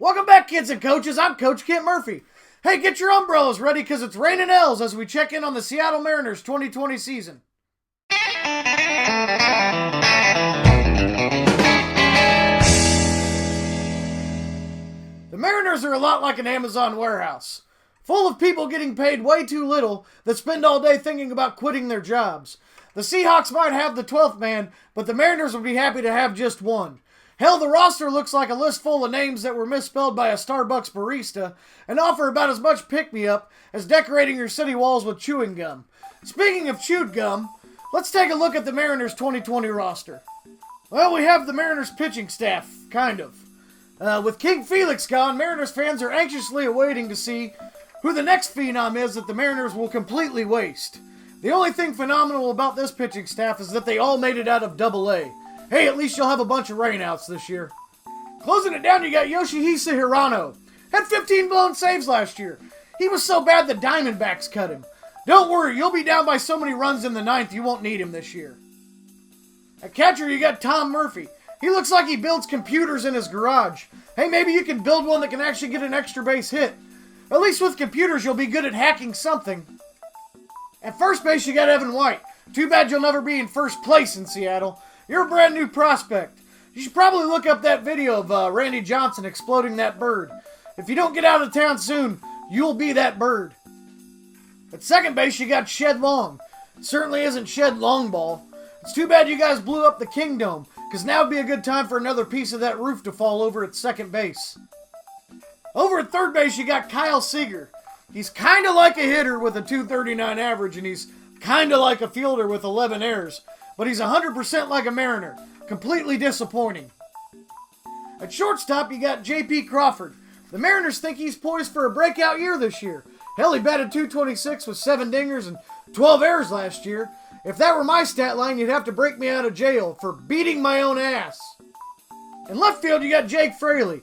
Welcome back, kids and coaches. I'm Coach Kent Murphy. Hey, get your umbrellas ready because it's raining L's as we check in on the Seattle Mariners 2020 season. The Mariners are a lot like an Amazon warehouse, full of people getting paid way too little that spend all day thinking about quitting their jobs. The Seahawks might have the 12th man, but the Mariners would be happy to have just one. Hell, the roster looks like a list full of names that were misspelled by a Starbucks barista and offer about as much pick-me-up as decorating your city walls with chewing gum. Speaking of chewed gum, let's take a look at the Mariners 2020 roster. Well, we have the Mariners pitching staff, kind of. With King Felix gone, Mariners fans are anxiously awaiting to see who the next phenom is that the Mariners will completely waste. The only thing phenomenal about this pitching staff is that they all made it out of Double-A. Hey, at least you'll have a bunch of rainouts this year. Closing it down, you got Yoshihisa Hirano. Had 15 blown saves last year. He was so bad the Diamondbacks cut him. Don't worry, you'll be down by so many runs in the ninth you won't need him this year. At catcher, you got Tom Murphy. He looks like he builds computers in his garage. Hey, maybe you can build one that can actually get an extra base hit. At least with computers, you'll be good at hacking something. At first base, you got Evan White. Too bad you'll never be in first place in Seattle. You're a brand new prospect. You should probably look up that video of Randy Johnson exploding that bird. If you don't get out of town soon, you'll be that bird. At second base, you got Shed Long. It certainly isn't Shed Longball. It's too bad you guys blew up the Kingdome, because now would be a good time for another piece of that roof to fall over at second base. Over at third base, you got Kyle Seager. He's kind of like a hitter with a .239 average, and he's kind of like a fielder with 11 errors. But he's 100% like a Mariner. Completely disappointing. At shortstop, you got J.P. Crawford. The Mariners think he's poised for a breakout year this year. Hell, he batted .226 with 7 dingers and 12 errors last year. If that were my stat line, you'd have to break me out of jail for beating my own ass. In left field, you got Jake Fraley.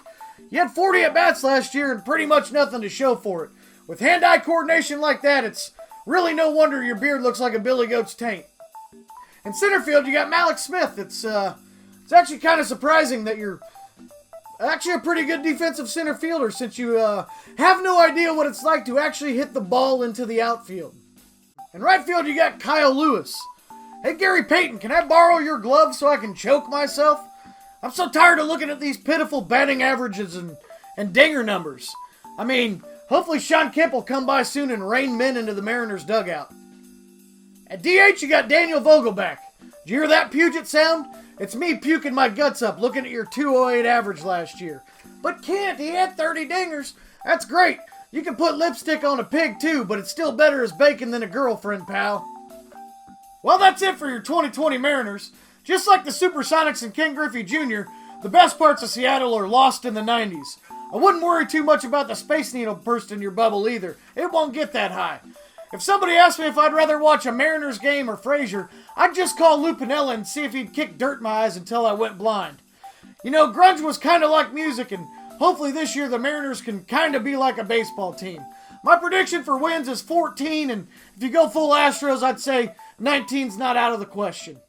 You had 40 at-bats last year and pretty much nothing to show for it. With hand-eye coordination like that, it's really no wonder your beard looks like a billy goat's taint. In center field, you got Malik Smith. It's actually kind of surprising that you're actually a pretty good defensive center fielder since you have no idea what it's like to actually hit the ball into the outfield. In right field, you got Kyle Lewis. Hey, Gary Payton, can I borrow your glove so I can choke myself? I'm so tired of looking at these pitiful batting averages and dinger numbers. I mean, hopefully Sean Kemp will come by soon and rain men into the Mariners dugout. At DH, you got Daniel Vogelback. Did you hear that Puget sound? It's me puking my guts up looking at your .208 average last year. But Kent, he had 30 dingers. That's great. You can put lipstick on a pig too, but it's still better as bacon than a girlfriend, pal. Well, that's it for your 2020 Mariners. Just like the Supersonics and Ken Griffey Jr., the best parts of Seattle are lost in the 90s. I wouldn't worry too much about the Space Needle burst in your bubble either. It won't get that high. If somebody asked me if I'd rather watch a Mariners game or Frazier, I'd just call Lou Piniella and see if he'd kick dirt in my eyes until I went blind. You know, grunge was kind of like music, and hopefully this year the Mariners can kind of be like a baseball team. My prediction for wins is 14, and if you go full Astros, I'd say 19's not out of the question.